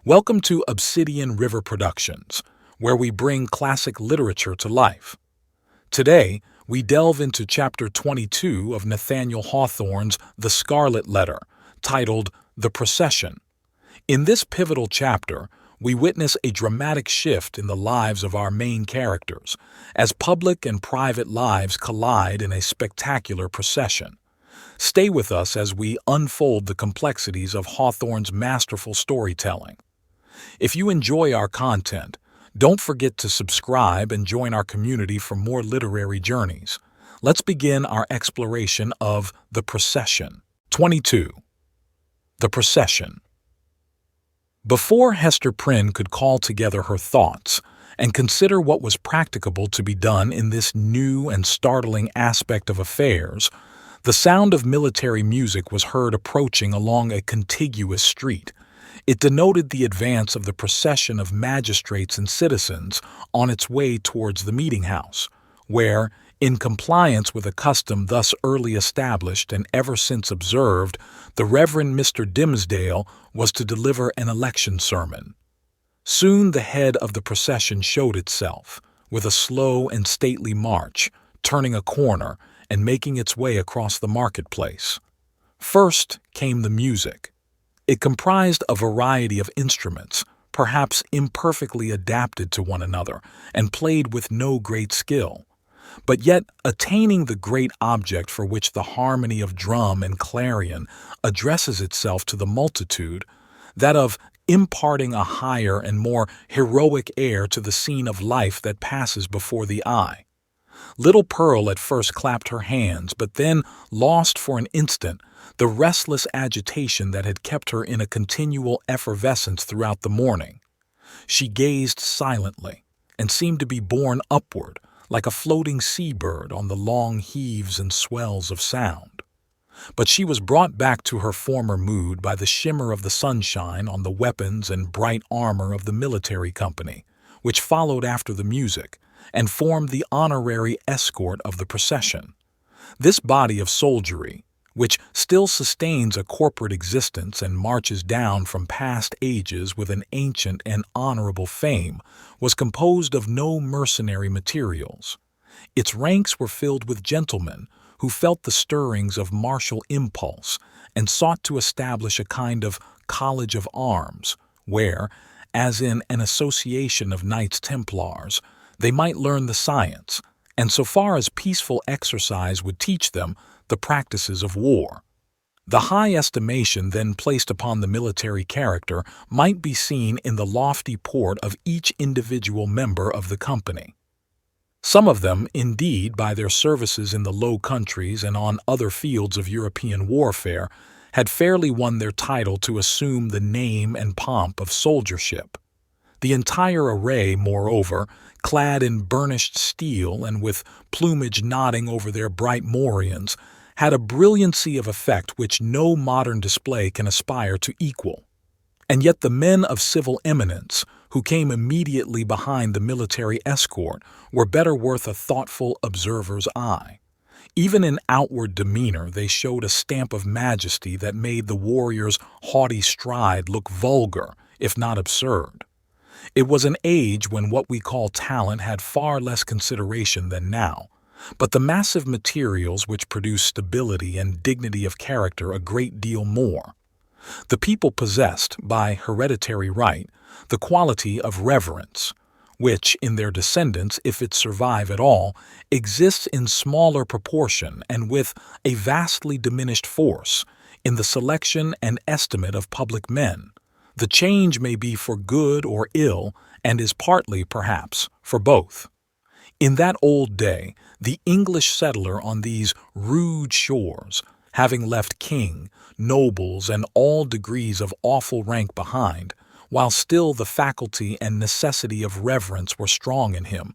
Welcome to Obsidian River Productions, where we bring classic literature to life. Today, we delve into Chapter 22 of Nathaniel Hawthorne's The Scarlet Letter, titled The Procession. In this pivotal chapter, we witness a dramatic shift in the lives of our main characters, as public and private lives collide in a spectacular procession. Stay with us as we unfold the complexities of Hawthorne's masterful storytelling. If you enjoy our content, don't forget to subscribe and join our community for more literary journeys. Let's begin our exploration of The Procession. 22. The Procession. Before Hester Prynne could call together her thoughts and consider what was practicable to be done in this new and startling aspect of affairs, the sound of military music was heard approaching along a contiguous street. It denoted the advance of the procession of magistrates and citizens on its way towards the meeting house, where, in compliance with a custom thus early established and ever since observed, the Reverend Mr. Dimmesdale was to deliver an election sermon. Soon the head of the procession showed itself, with a slow and stately march, turning a corner and making its way across the marketplace. First came the music. It comprised a variety of instruments, perhaps imperfectly adapted to one another, and played with no great skill, but yet attaining the great object for which the harmony of drum and clarion addresses itself to the multitude, that of imparting a higher and more heroic air to the scene of life that passes before the eye. Little Pearl at first clapped her hands, but then lost for an instant the restless agitation that had kept her in a continual effervescence throughout the morning. She gazed silently, and seemed to be borne upward, like a floating seabird on the long heaves and swells of sound. But she was brought back to her former mood by the shimmer of the sunshine on the weapons and bright armor of the military company, which followed after the music, and formed the honorary escort of the procession. This body of soldiery, which still sustains a corporate existence and marches down from past ages with an ancient and honorable fame, was composed of no mercenary materials. Its ranks were filled with gentlemen who felt the stirrings of martial impulse and sought to establish a kind of college of arms, where, as in an association of Knights Templars, they might learn the science, and so far as peaceful exercise would teach them, the practices of war. The high estimation then placed upon the military character might be seen in the lofty port of each individual member of the company. Some of them, indeed, by their services in the Low Countries and on other fields of European warfare, had fairly won their title to assume the name and pomp of soldiership. The entire array, moreover, clad in burnished steel and with plumage nodding over their bright morions, had a brilliancy of effect which no modern display can aspire to equal. And yet the men of civil eminence, who came immediately behind the military escort, were better worth a thoughtful observer's eye. Even in outward demeanor they showed a stamp of majesty that made the warrior's haughty stride look vulgar, if not absurd. It was an age when what we call talent had far less consideration than now, but the massive materials which produce stability and dignity of character a great deal more. The people possessed, by hereditary right, the quality of reverence, which, in their descendants, if it survive at all, exists in smaller proportion and with a vastly diminished force in the selection and estimate of public men. The change may be for good or ill, and is partly, perhaps, for both. In that old day, the English settler on these rude shores, having left king, nobles, and all degrees of awful rank behind, while still the faculty and necessity of reverence were strong in him,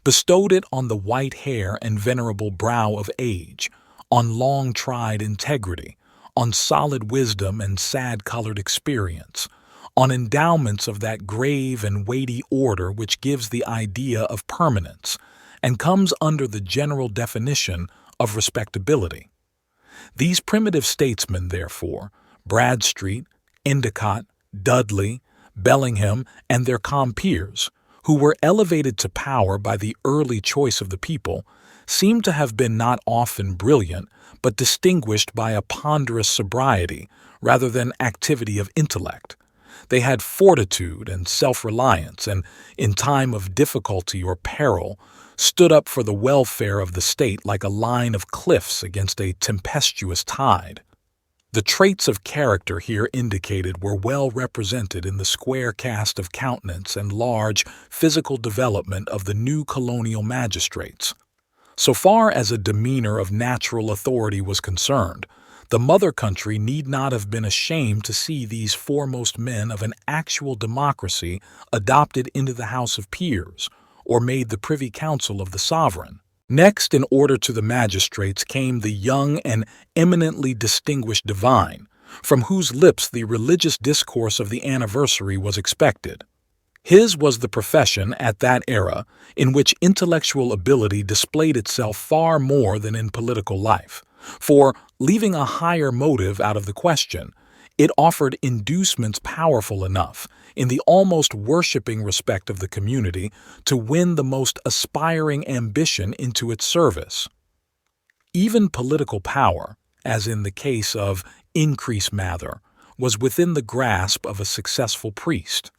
bestowed it on the white hair and venerable brow of age, on long-tried integrity, on solid wisdom and sad-colored experience, on endowments of that grave and weighty order which gives the idea of permanence, and comes under the general definition of respectability. These primitive statesmen, therefore, Bradstreet, Endicott, Dudley, Bellingham and their compeers, who were elevated to power by the early choice of the people, seem to have been not often brilliant, but distinguished by a ponderous sobriety rather than activity of intellect. They had fortitude and self-reliance, and in time of difficulty or peril, stood up for the welfare of the state like a line of cliffs against a tempestuous tide. The traits of character here indicated were well represented in the square cast of countenance and large physical development of the new colonial magistrates. So far as a demeanor of natural authority was concerned, the mother country need not have been ashamed to see these foremost men of an actual democracy adopted into the House of Peers, or made the privy council of the sovereign. Next in order to the magistrates came the young and eminently distinguished divine, from whose lips the religious discourse of the anniversary was expected. His was the profession at that era in which intellectual ability displayed itself far more than in political life, for, leaving a higher motive out of the question, it offered inducements powerful enough, in the almost worshipping respect of the community, to win the most aspiring ambition into its service. Even political power, as in the case of Increase Mather, was within the grasp of a successful priest.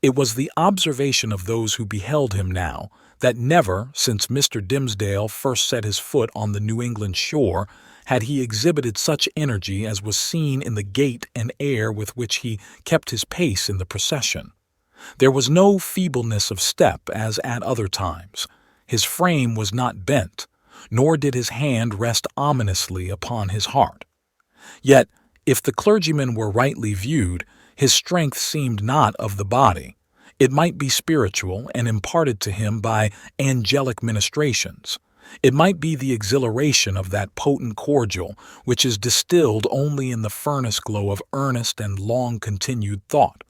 It was the observation of those who beheld him now that never, since Mr. Dimmesdale first set his foot on the New England shore, had he exhibited such energy as was seen in the gait and air with which he kept his pace in the procession. There was no feebleness of step as at other times. His frame was not bent, nor did his hand rest ominously upon his heart. Yet, if the clergyman were rightly viewed, his strength seemed not of the body. It might be spiritual and imparted to him by angelic ministrations. It might be the exhilaration of that potent cordial which is distilled only in the furnace glow of earnest and long-continued thought.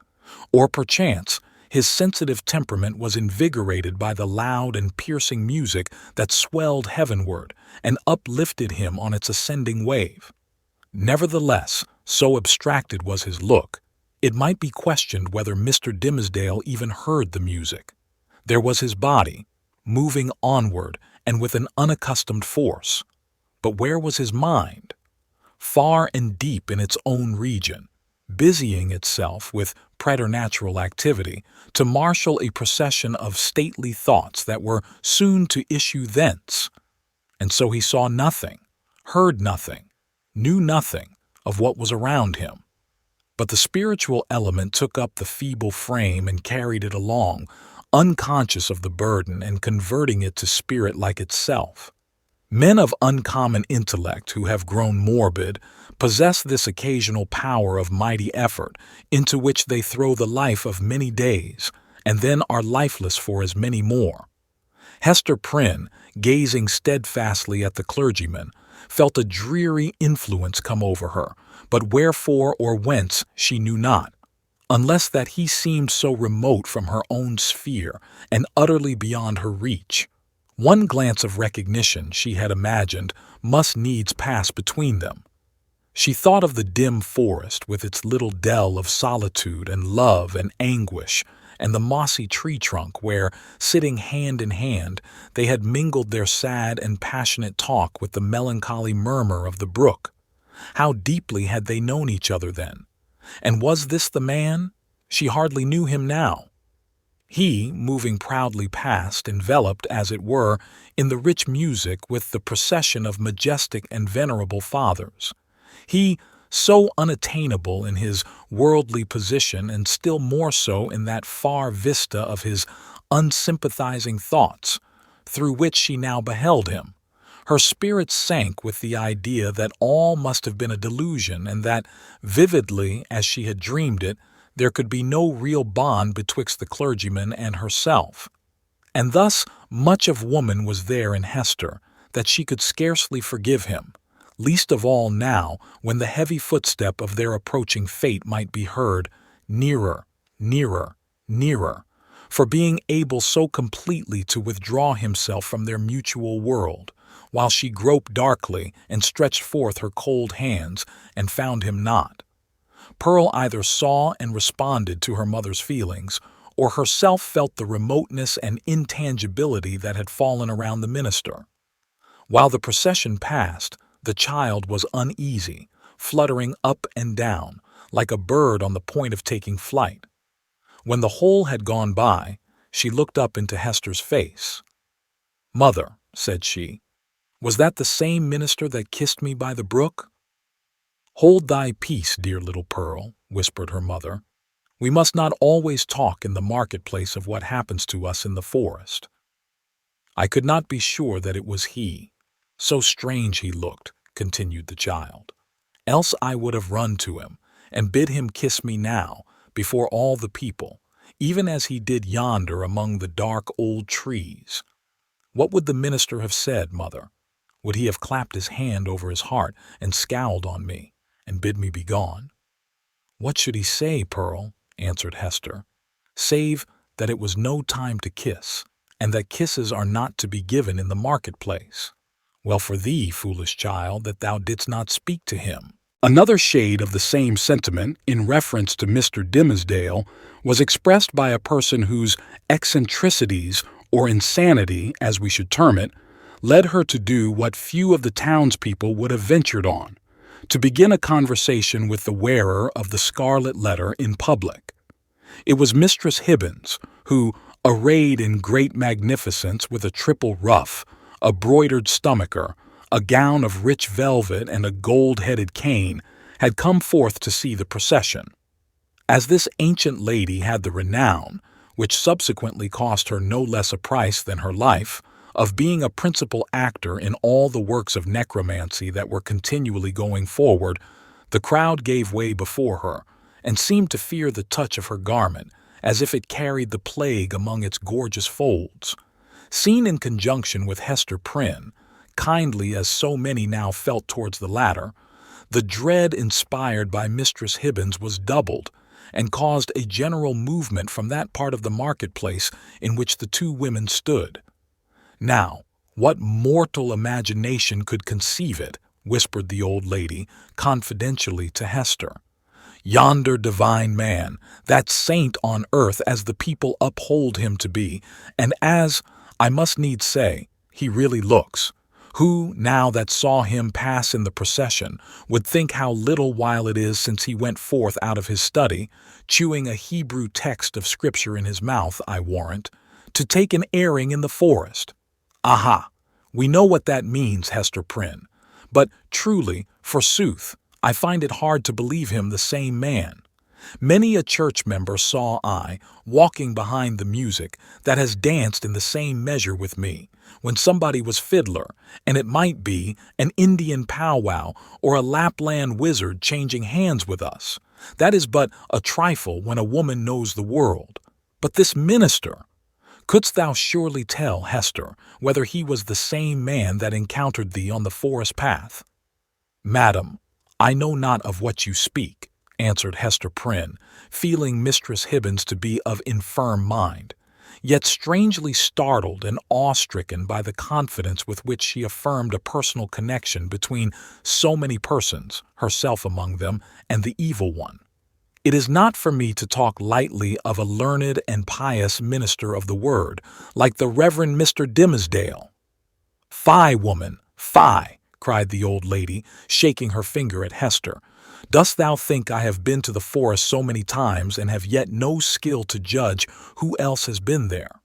Or perchance, his sensitive temperament was invigorated by the loud and piercing music that swelled heavenward and uplifted him on its ascending wave. Nevertheless, so abstracted was his look, it might be questioned whether Mr. Dimmesdale even heard the music. There was his body, moving onward and with an unaccustomed force. But where was his mind? Far and deep in its own region, busying itself with preternatural activity to marshal a procession of stately thoughts that were soon to issue thence. And so he saw nothing, heard nothing, knew nothing of what was around him. But the spiritual element took up the feeble frame and carried it along, unconscious of the burden and converting it to spirit like itself. Men of uncommon intellect who have grown morbid possess this occasional power of mighty effort into which they throw the life of many days and then are lifeless for as many more. Hester Prynne, gazing steadfastly at the clergyman, felt a dreary influence come over her, but wherefore or whence she knew not, unless that he seemed so remote from her own sphere and utterly beyond her reach. One glance of recognition, she had imagined, must needs pass between them. She thought of the dim forest with its little dell of solitude and love and anguish, and the mossy tree trunk where, sitting hand in hand, they had mingled their sad and passionate talk with the melancholy murmur of the brook. How deeply had they known each other then? And was this the man? She hardly knew him now. He, moving proudly past, enveloped, as it were, in the rich music with the procession of majestic and venerable fathers. He, so unattainable in his worldly position and still more so in that far vista of his unsympathizing thoughts, through which she now beheld him. Her spirit sank with the idea that all must have been a delusion and that, vividly as she had dreamed it, there could be no real bond betwixt the clergyman and herself. And thus much of woman was there in Hester that she could scarcely forgive him, least of all now when the heavy footstep of their approaching fate might be heard, nearer, nearer, nearer, for being able so completely to withdraw himself from their mutual world, while she groped darkly and stretched forth her cold hands and found him not. Pearl either saw and responded to her mother's feelings, or herself felt the remoteness and intangibility that had fallen around the minister. While the procession passed, the child was uneasy, fluttering up and down, like a bird on the point of taking flight. When the whole had gone by, she looked up into Hester's face. "Mother," said she, "was that the same minister that kissed me by the brook?" "Hold thy peace, dear little Pearl," whispered her mother. "We must not always talk in the marketplace of what happens to us in the forest." "I could not be sure that it was he. So strange he looked," continued the child. "Else I would have run to him and bid him kiss me now, before all the people, even as he did yonder among the dark old trees. What would the minister have said, mother? Would he have clapped his hand over his heart and scowled on me, and bid me be gone?" "What should he say, Pearl?" answered Hester, "save that it was no time to kiss, and that kisses are not to be given in the marketplace. Well for thee, foolish child, that thou didst not speak to him." Another shade of the same sentiment, in reference to Mr. Dimmesdale, was expressed by a person whose eccentricities, or insanity, as we should term it, led her to do what few of the townspeople would have ventured on, to begin a conversation with the wearer of the Scarlet Letter in public. It was Mistress Hibbins, who, arrayed in great magnificence with a triple ruff, a broidered stomacher, a gown of rich velvet, and a gold-headed cane, had come forth to see the procession. As this ancient lady had the renown, which subsequently cost her no less a price than her life, of being a principal actor in all the works of necromancy that were continually going forward, the crowd gave way before her, and seemed to fear the touch of her garment, as if it carried the plague among its gorgeous folds. Seen in conjunction with Hester Prynne, kindly as so many now felt towards the latter, the dread inspired by Mistress Hibbins was doubled, and caused a general movement from that part of the marketplace in which the two women stood. "Now, what mortal imagination could conceive it?" whispered the old lady confidentially to Hester. "Yonder divine man, that saint on earth as the people uphold him to be, and as, I must needs say, he really looks, who, now that saw him pass in the procession, would think how little while it is since he went forth out of his study, chewing a Hebrew text of Scripture in his mouth, I warrant, to take an airing in the forest. Aha! We know what that means, Hester Prynne. But truly, forsooth, I find it hard to believe him the same man. Many a church member saw I, walking behind the music, that has danced in the same measure with me, when somebody was fiddler, and it might be an Indian powwow or a Lapland wizard changing hands with us. That is but a trifle when a woman knows the world. But this minister! Couldst thou surely tell, Hester, whether he was the same man that encountered thee on the forest path?" "Madam, I know not of what you speak," answered Hester Prynne, feeling Mistress Hibbins to be of infirm mind, yet strangely startled and awe-stricken by the confidence with which she affirmed a personal connection between so many persons, herself among them, and the evil one. "It is not for me to talk lightly of a learned and pious minister of the word, like the Reverend Mr. Dimmesdale." "Fie, woman, fie!" cried the old lady, shaking her finger at Hester. "Dost thou think I have been to the forest so many times and have yet no skill to judge who else has been there?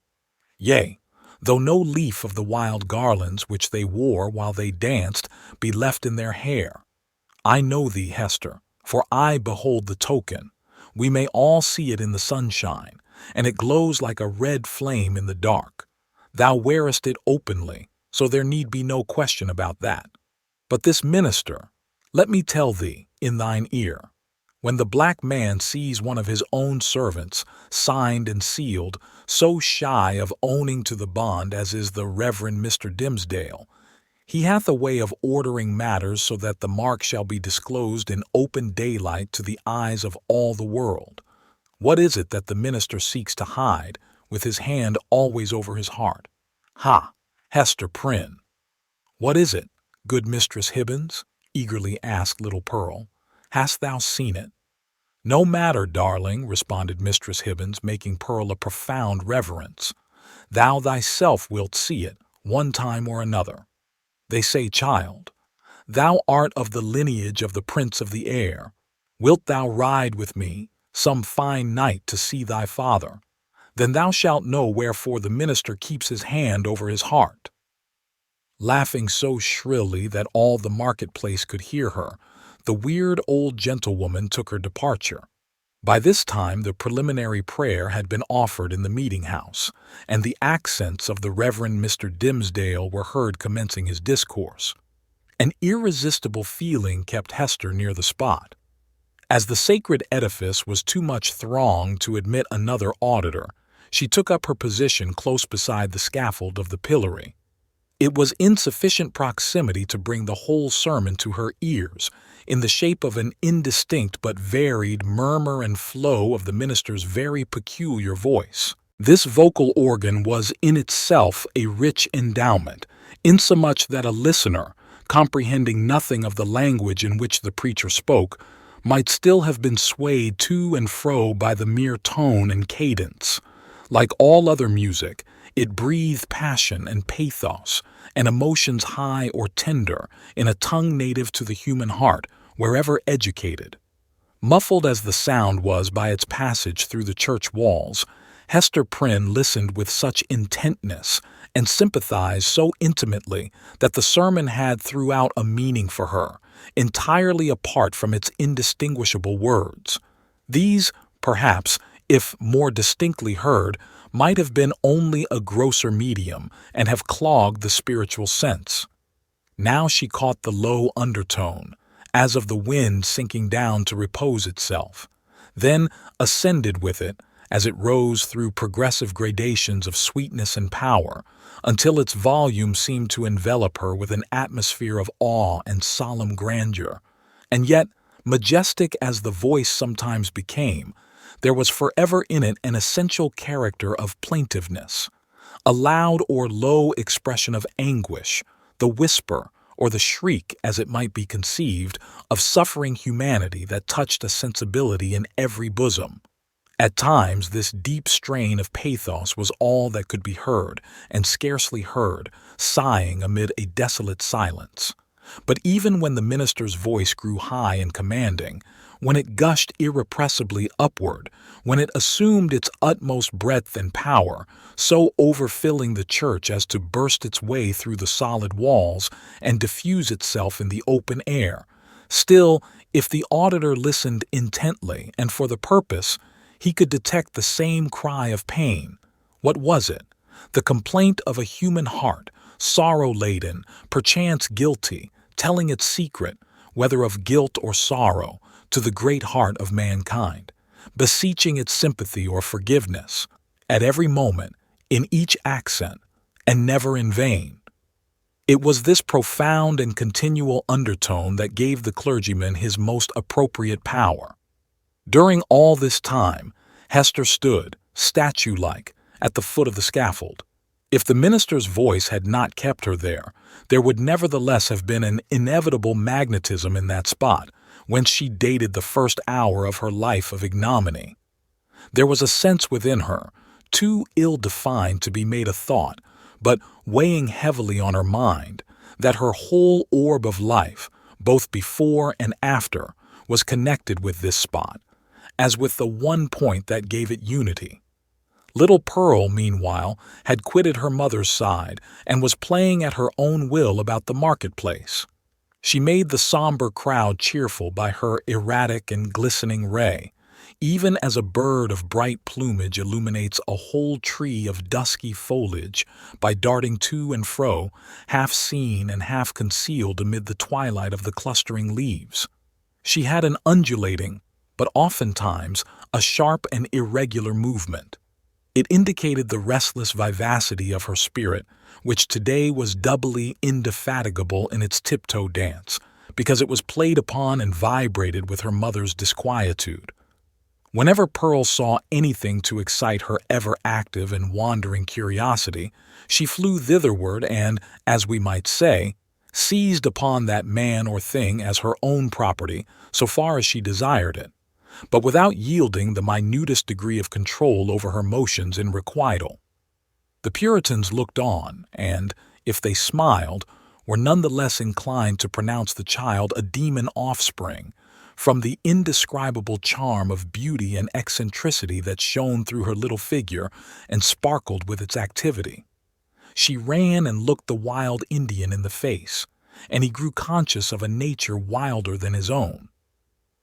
Yea, though no leaf of the wild garlands which they wore while they danced be left in their hair. I know thee, Hester, for I behold the token. We may all see it in the sunshine, and it glows like a red flame in the dark. Thou wearest it openly, so there need be no question about that. But this minister, let me tell thee, in thine ear, when the black man sees one of his own servants, signed and sealed, so shy of owning to the bond as is the Reverend Mr. Dimmesdale, he hath a way of ordering matters so that the mark shall be disclosed in open daylight to the eyes of all the world. What is it that the minister seeks to hide, with his hand always over his heart? Ha, Hester Prynne! What is it, good Mistress Hibbins? Eagerly asked little Pearl. Hast thou seen it? "No matter, darling," responded Mistress Hibbins, making Pearl a profound reverence. "Thou thyself wilt see it, one time or another. They say, child, thou art of the lineage of the Prince of the Air. Wilt thou ride with me some fine night to see thy father? Then thou shalt know wherefore the minister keeps his hand over his heart." Laughing so shrilly that all the marketplace could hear her, the weird old gentlewoman took her departure. By this time the preliminary prayer had been offered in the meeting-house, and the accents of the Reverend Mr. Dimsdale were heard commencing his discourse. An irresistible feeling kept Hester near the spot. As the sacred edifice was too much thronged to admit another auditor, she took up her position close beside the scaffold of the pillory. It was in sufficient proximity to bring the whole sermon to her ears, in the shape of an indistinct but varied murmur and flow of the minister's very peculiar voice. This vocal organ was in itself a rich endowment, insomuch that a listener, comprehending nothing of the language in which the preacher spoke, might still have been swayed to and fro by the mere tone and cadence. Like all other music, it breathed passion and pathos, and emotions high or tender, in a tongue native to the human heart, wherever educated. Muffled as the sound was by its passage through the church walls, Hester Prynne listened with such intentness and sympathized so intimately that the sermon had throughout a meaning for her, entirely apart from its indistinguishable words. These, perhaps, if more distinctly heard, might have been only a grosser medium and have clogged the spiritual sense. Now she caught the low undertone, as of the wind sinking down to repose itself, then ascended with it as it rose through progressive gradations of sweetness and power, until its volume seemed to envelop her with an atmosphere of awe and solemn grandeur. And yet, majestic as the voice sometimes became, there was forever in it an essential character of plaintiveness, a loud or low expression of anguish, the whisper or the shriek, as it might be conceived, of suffering humanity that touched a sensibility in every bosom. At times this deep strain of pathos was all that could be heard, and scarcely heard, sighing amid a desolate silence. But even when the minister's voice grew high and commanding, when it gushed irrepressibly upward, when it assumed its utmost breadth and power, so overfilling the church as to burst its way through the solid walls and diffuse itself in the open air, still, if the auditor listened intently and for the purpose, he could detect the same cry of pain. What was it? The complaint of a human heart, sorrow-laden, perchance guilty, telling its secret, whether of guilt or sorrow, to the great heart of mankind, beseeching its sympathy or forgiveness, at every moment, in each accent, and never in vain. It was this profound and continual undertone that gave the clergyman his most appropriate power. During all this time, Hester stood, statue-like, at the foot of the scaffold. If the minister's voice had not kept her there would nevertheless have been an inevitable magnetism in that spot, whence she dated the first hour of her life of ignominy. There was a sense within her, too ill-defined to be made a thought, but weighing heavily on her mind, that her whole orb of life, both before and after, was connected with this spot, as with the one point that gave it unity. Little Pearl, meanwhile, had quitted her mother's side and was playing at her own will about the marketplace. She made the somber crowd cheerful by her erratic and glistening ray, even as a bird of bright plumage illuminates a whole tree of dusky foliage by darting to and fro, half seen and half concealed amid the twilight of the clustering leaves. She had an undulating, but oftentimes a sharp and irregular movement. It indicated the restless vivacity of her spirit, which today was doubly indefatigable in its tiptoe dance, because it was played upon and vibrated with her mother's disquietude. Whenever Pearl saw anything to excite her ever-active and wandering curiosity, she flew thitherward and, as we might say, seized upon that man or thing as her own property so far as she desired it. but without yielding the minutest degree of control over her motions in requital. The Puritans looked on and, if they smiled, were nonetheless inclined to pronounce the child a demon offspring, from the indescribable charm of beauty and eccentricity that shone through her little figure and sparkled with its activity. She ran and looked the wild Indian in the face, and he grew conscious of a nature wilder than his own.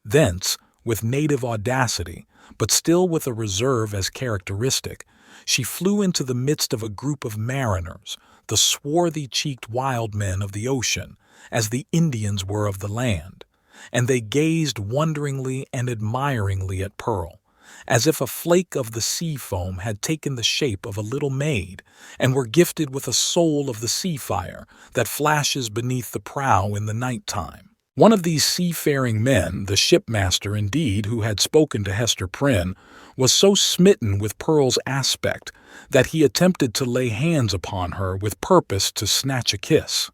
Thence, with native audacity, but still with a reserve as characteristic, she flew into the midst of a group of mariners, the swarthy-cheeked wild men of the ocean, as the Indians were of the land, and they gazed wonderingly and admiringly at Pearl, as if a flake of the sea foam had taken the shape of a little maid, and were gifted with a soul of the sea fire that flashes beneath the prow in the night-time. One of these seafaring men, the shipmaster indeed, who had spoken to Hester Prynne, was so smitten with Pearl's aspect that he attempted to lay hands upon her with purpose to snatch a kiss.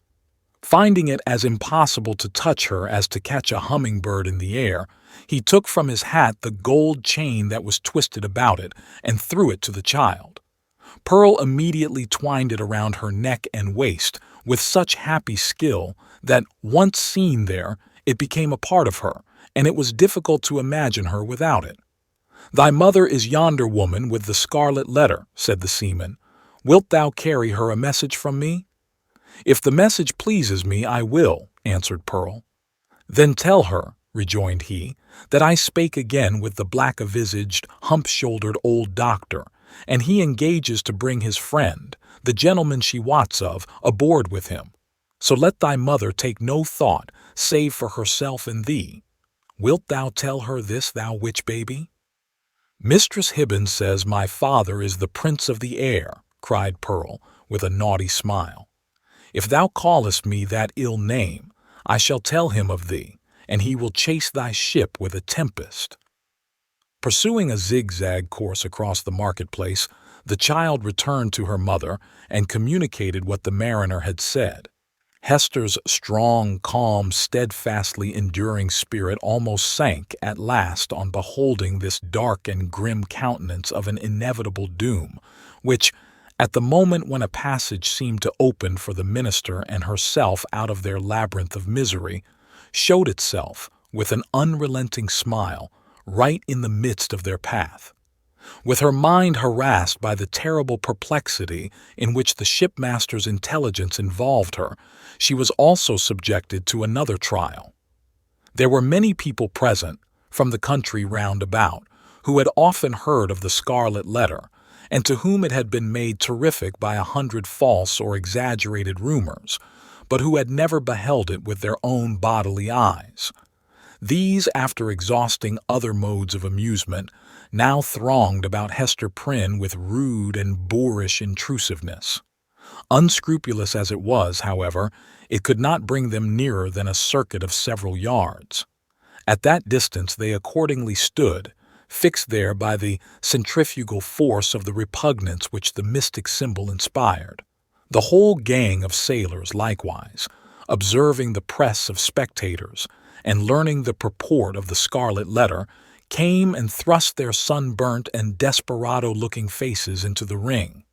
Finding it as impossible to touch her as to catch a hummingbird in the air, he took from his hat the gold chain that was twisted about it and threw it to the child. Pearl immediately twined it around her neck and waist with such happy skill that, once seen there, it became a part of her, and it was difficult to imagine her without it. "Thy mother is yonder woman with the scarlet letter," said the seaman. "Wilt thou carry her a message from me?" "If the message pleases me, I will," answered Pearl. "Then tell her," rejoined he, "that I spake again with the black-visaged, hump-shouldered old doctor, and he engages to bring his friend, the gentleman she wots of, aboard with him. So let thy mother take no thought, save for herself and thee. Wilt thou tell her this, thou witch-baby?" "Mistress Hibbins says my father is the prince of the air," cried Pearl, with a naughty smile. "If thou callest me that ill name, I shall tell him of thee, and he will chase thy ship with a tempest." Pursuing a zigzag course across the marketplace, the child returned to her mother and communicated what the mariner had said. Hester's strong, calm, steadfastly enduring spirit almost sank at last on beholding this dark and grim countenance of an inevitable doom, which, at the moment when a passage seemed to open for the minister and herself out of their labyrinth of misery, showed itself, with an unrelenting smile, right in the midst of their path. With her mind harassed by the terrible perplexity in which the shipmaster's intelligence involved her, she was also subjected to another trial. There were many people present, from the country round about, who had often heard of the Scarlet Letter, and to whom it had been made terrific by 100 false or exaggerated rumors, but who had never beheld it with their own bodily eyes. These, after exhausting other modes of amusement, now thronged about Hester Prynne with rude and boorish intrusiveness. Unscrupulous as it was, however, it could not bring them nearer than a circuit of several yards. At that distance they accordingly stood, fixed there by the centrifugal force of the repugnance which the mystic symbol inspired. The whole gang of sailors, likewise, observing the press of spectators, and learning the purport of the Scarlet Letter, came and thrust their sunburnt and desperado-looking faces into the ring.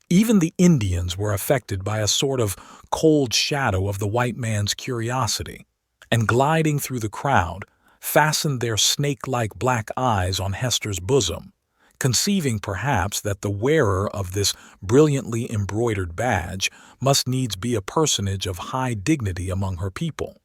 Even the Indians were affected by a sort of cold shadow of the white man's curiosity, and gliding through the crowd, fastened their snake-like black eyes on Hester's bosom, conceiving perhaps that the wearer of this brilliantly embroidered badge must needs be a personage of high dignity among her people.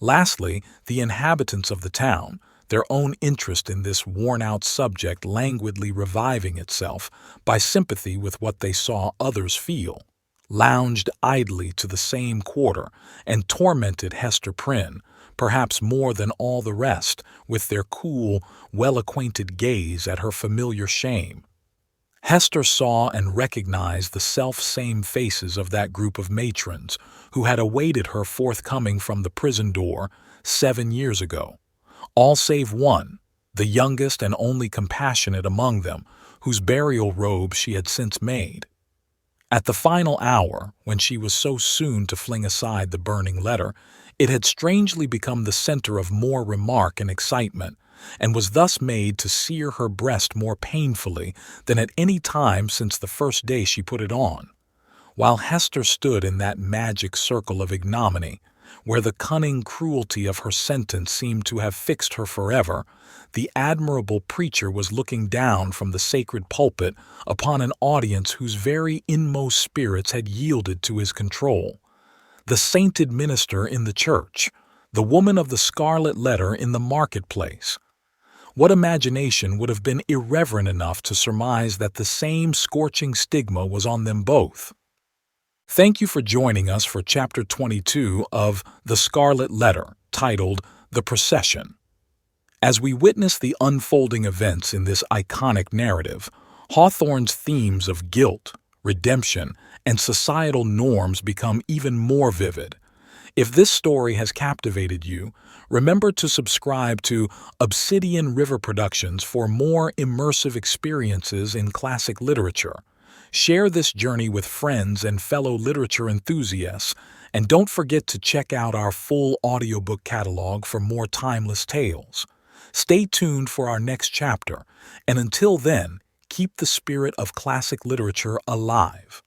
Lastly, the inhabitants of the town, their own interest in this worn-out subject languidly reviving itself by sympathy with what they saw others feel, lounged idly to the same quarter and tormented Hester Prynne, perhaps more than all the rest, with their cool, well-acquainted gaze at her familiar shame. Hester saw and recognized the self-same faces of that group of matrons who had awaited her forthcoming from the prison door 7 years ago, all save one, the youngest and only compassionate among them, whose burial robe she had since made. At the final hour, when she was so soon to fling aside the burning letter, it had strangely become the center of more remark and excitement, and was thus made to sear her breast more painfully than at any time since the first day she put it on. While Hester stood in that magic circle of ignominy, where the cunning cruelty of her sentence seemed to have fixed her forever, the admirable preacher was looking down from the sacred pulpit upon an audience whose very inmost spirits had yielded to his control. The sainted minister in the church, the woman of the Scarlet Letter in the marketplace. What imagination would have been irreverent enough to surmise that the same scorching stigma was on them both? Thank you for joining us for Chapter 22 of The Scarlet Letter, titled The Procession. As we witness the unfolding events in this iconic narrative, Hawthorne's themes of guilt, redemption, and societal norms become even more vivid. If this story has captivated you, remember to subscribe to Obsidian River Productions for more immersive experiences in classic literature. Share this journey with friends and fellow literature enthusiasts, and don't forget to check out our full audiobook catalog for more timeless tales. Stay tuned for our next chapter, and until then, keep the spirit of classic literature alive.